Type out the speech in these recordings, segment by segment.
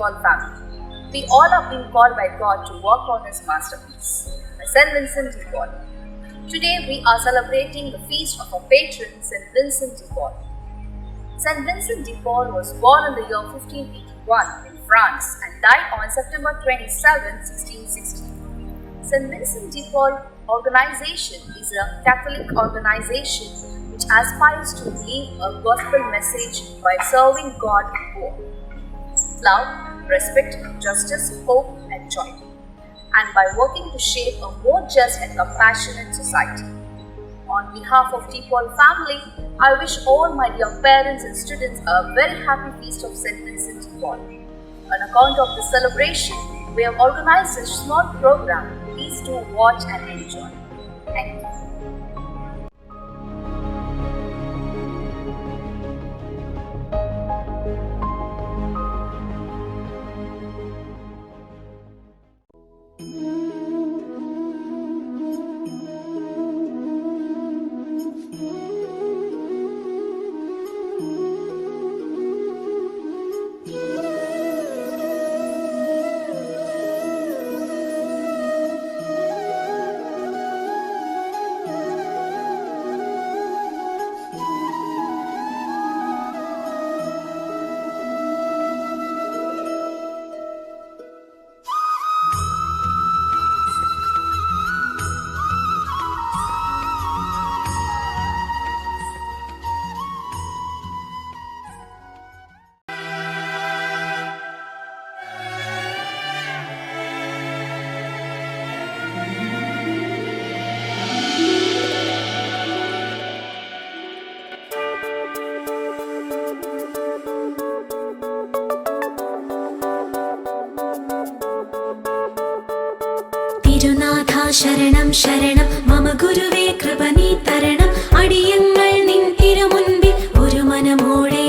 Paul family. We all are being called by God to work on His masterpiece, St. Vincent de Paul. Today we are celebrating the feast of our patron, St. Vincent de Paul. St. Vincent de Paul was born in the year 1581 in France and died on September 27, 1660. St. Vincent de Paul organization is a Catholic organization which aspires to leave a gospel message by serving God and poor. Love, respect, justice, hope and joy, and by working to shape a more just and compassionate society. On behalf of de Paul family, I wish all my dear parents and students a very happy feast of St. Vincent de Paul. On account of the celebration, we have organized a small program. Please do watch and enjoy. Thank you. തിരുനാഥാ ശരണം ശരണം മമ ഗുരുവേ കൃപ നീ തരണം അടിയങ്ങൾ നിൻ തിരുമുൻപിൽ ഒരു മനമോടെ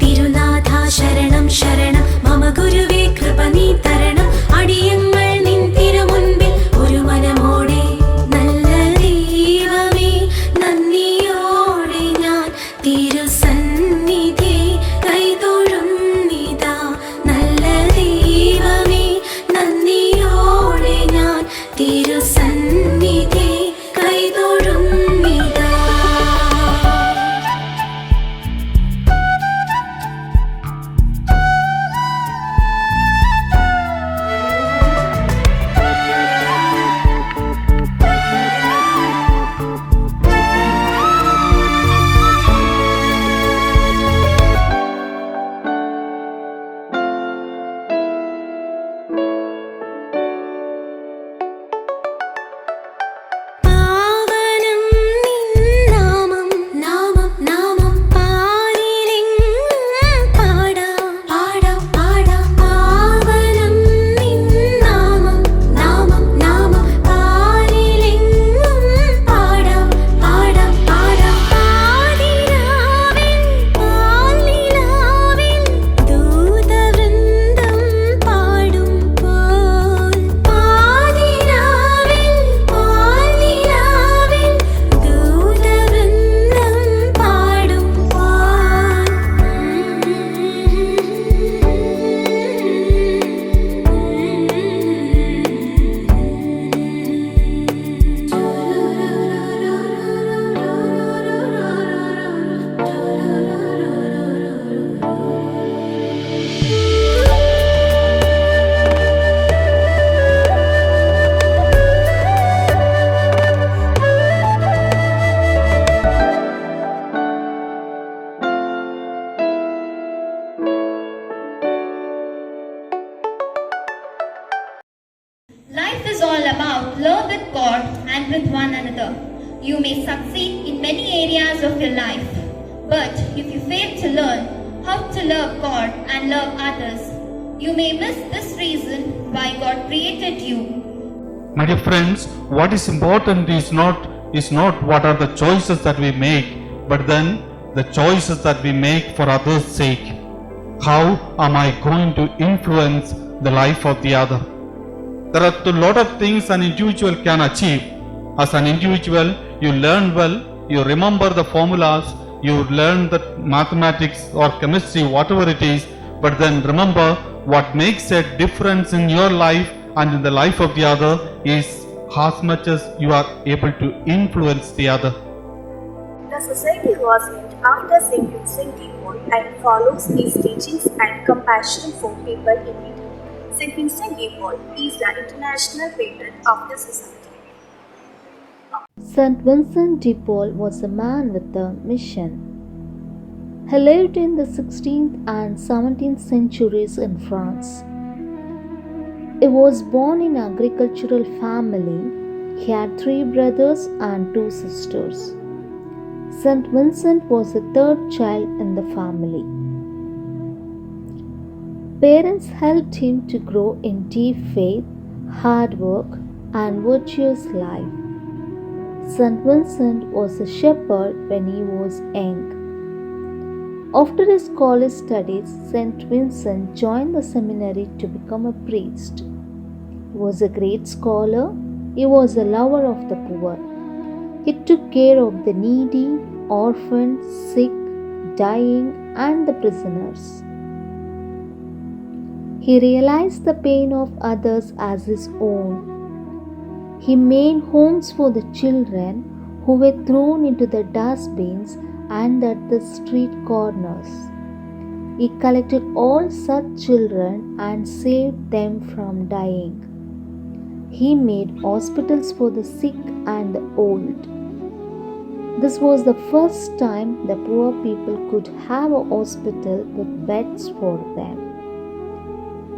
തിരുനാഥാ ശരണം ശരണം മമ ഗുരുവേ കൃപ നീ തരണം അടിയങ്ങൾ നിൻ തിരുമുൻപിൽ ഒരു മനമോടെ നല്ല ദൈവമേ നന്ദിയോടെ ഞാൻ തിരുസന്നിധി കൈതൊഴുന്നിതാ നല്ല ദൈവമേ നന്ദിയോടെ ഞാൻ തിരുസന്നിധി കൈതൊഴുന്നിതാ. Life is all about love with God and with one another. You may succeed in many areas of your life, but if you fail to learn how to love God and love others, you may miss this reason why God created you. My dear friends, what is important is not what are the choices that we make, but then the choices that we make for others' sake. How am I going to influence the life of the other? There are a lot of things an individual can achieve. As an individual, you learn well, you remember the formulas, you learn the mathematics or chemistry, whatever it is, but then remember what makes a difference in your life and in the life of the other is as much as you are able to influence the other. The society was named after St. Vincent de Paul and follows his teachings and compassion for people in need. St. Vincent de Paul is the international patron of the society. St. Vincent de Paul was a man with a mission. He lived in the 16th and 17th centuries in France. He was born in an agricultural family. He had 3 brothers and 2 sisters. St. Vincent was the 3rd child in the family. Parents helped him to grow in deep faith, hard work, and virtuous life. St. Vincent was a shepherd when he was young. After his college studies, St. Vincent joined the seminary to become a priest. He was a great scholar. He was a lover of the poor. He took care of the needy, orphans, sick, dying, and the prisoners. He realized the pain of others as his own. He made homes for the children who were thrown into the dustbins and at the street corners. He collected all such children and saved them from dying. He made hospitals for the sick and the old. This was the first time the poor people could have a hospital with beds for them.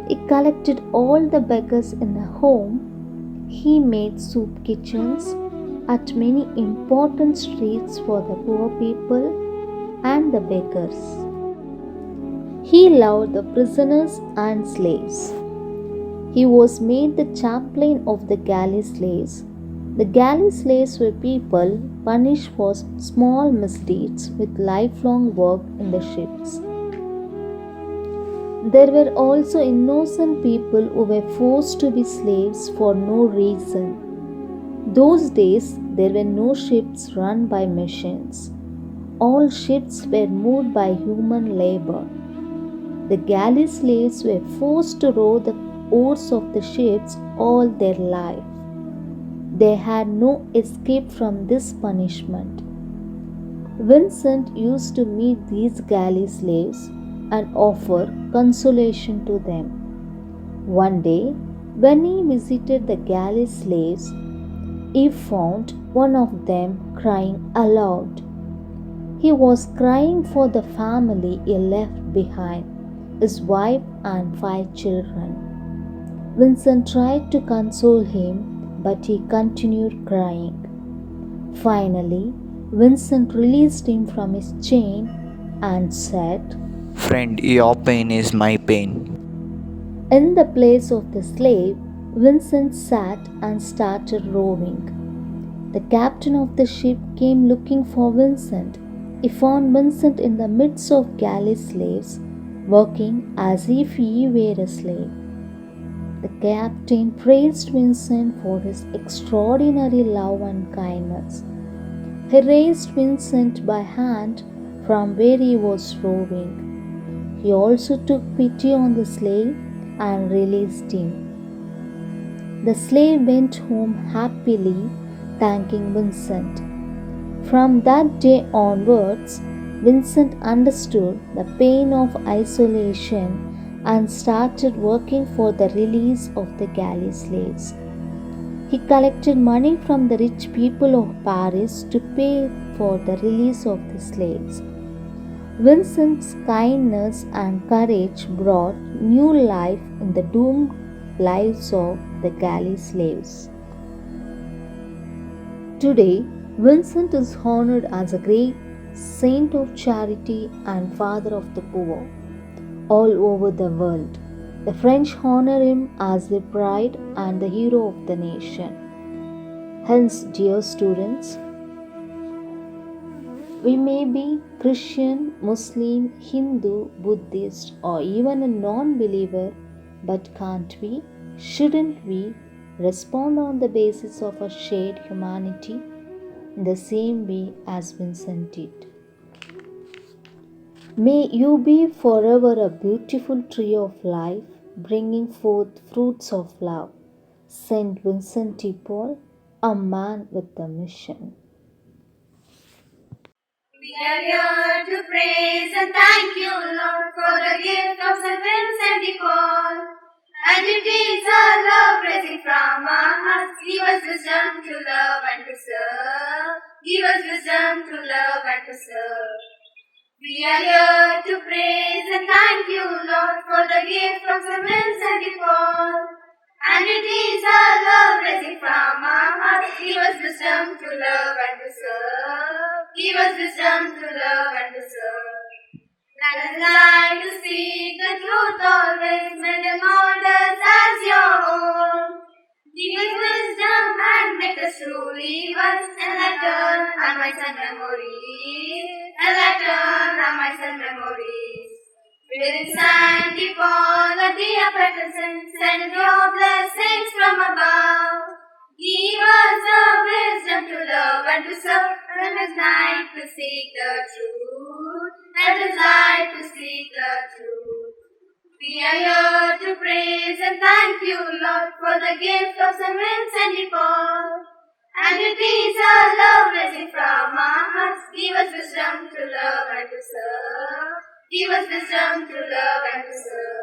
He collected all the beggars in a home. He made soup kitchens at many important streets for the poor people and the beggars. He loved the prisoners and slaves. He was made the chaplain of the galley slaves. The galley slaves were people punished for small misdeeds with lifelong work in the ships. There were also innocent people who were forced to be slaves for no reason. Those days, there were no ships run by machines. All ships were moved by human labor. The galley slaves were forced to row the oars of the ships all their life. They had no escape from this punishment. Vincent used to meet these galley slaves and offer consolation to them. One day, when he visited the galley slaves, he found one of them crying aloud. He was crying for the family he left behind, his wife and 5 children. Vincent tried to console him, but he continued crying. Finally, Vincent released him from his chain and said, "Friend, your pain is my pain." In the place of the slave, Vincent sat and started rowing. The captain of the ship came looking for Vincent. He found Vincent in the midst of galley slaves, working as if he were a slave. The captain praised Vincent for his extraordinary love and kindness. He raised Vincent by hand from where he was rowing. He also took pity on the slave and released him. The slave went home happily, thanking Vincent. From that day onwards, Vincent understood the pain of isolation and started working for the release of the galley slaves. He collected money from the rich people of Paris to pay for the release of the slaves. Vincent's kindness and courage brought new life in the doomed lives of the galley slaves. Today, Vincent is honored as a great saint of charity and father of the poor all over the world. The French honor him as the pride and the hero of the nation. Hence, dear students, we may be Christian, Muslim, Hindu, Buddhist, or even a non-believer, but can't we, shouldn't we respond on the basis of a shared humanity in the same way as Vincent did? May you be forever a beautiful tree of life bringing forth fruits of love. Saint Vincent de Paul, a man with a mission. We are here to praise and thank you, Lord, for the gift of Saint Vincent de Paul. And it is our love rising from our hearts. Give us wisdom to love and to serve. Give us wisdom to love and to serve. We are here to praise and thank you, Lord, for the gift of Saint Vincent de Paul. And it is our love rising from our hearts. Give us wisdom to love and to serve. Give us wisdom to love and to serve. Let us like to speak the truth always, and mold us as your own. Give us wisdom and make us truly wise, and let turn our minds and memories, and let turn our minds and memories. With Saint de Paul, a dear patron, send your blessings from above. Give us the wisdom to love and to serve, and let us like to seek the truth. Let us like to seek the truth. We are here to praise and thank you, Lord, for the gift of Saint Vincent de Paul. And it is our love rising from our hearts. Give us wisdom to love and to serve. Give us wisdom to love and to serve.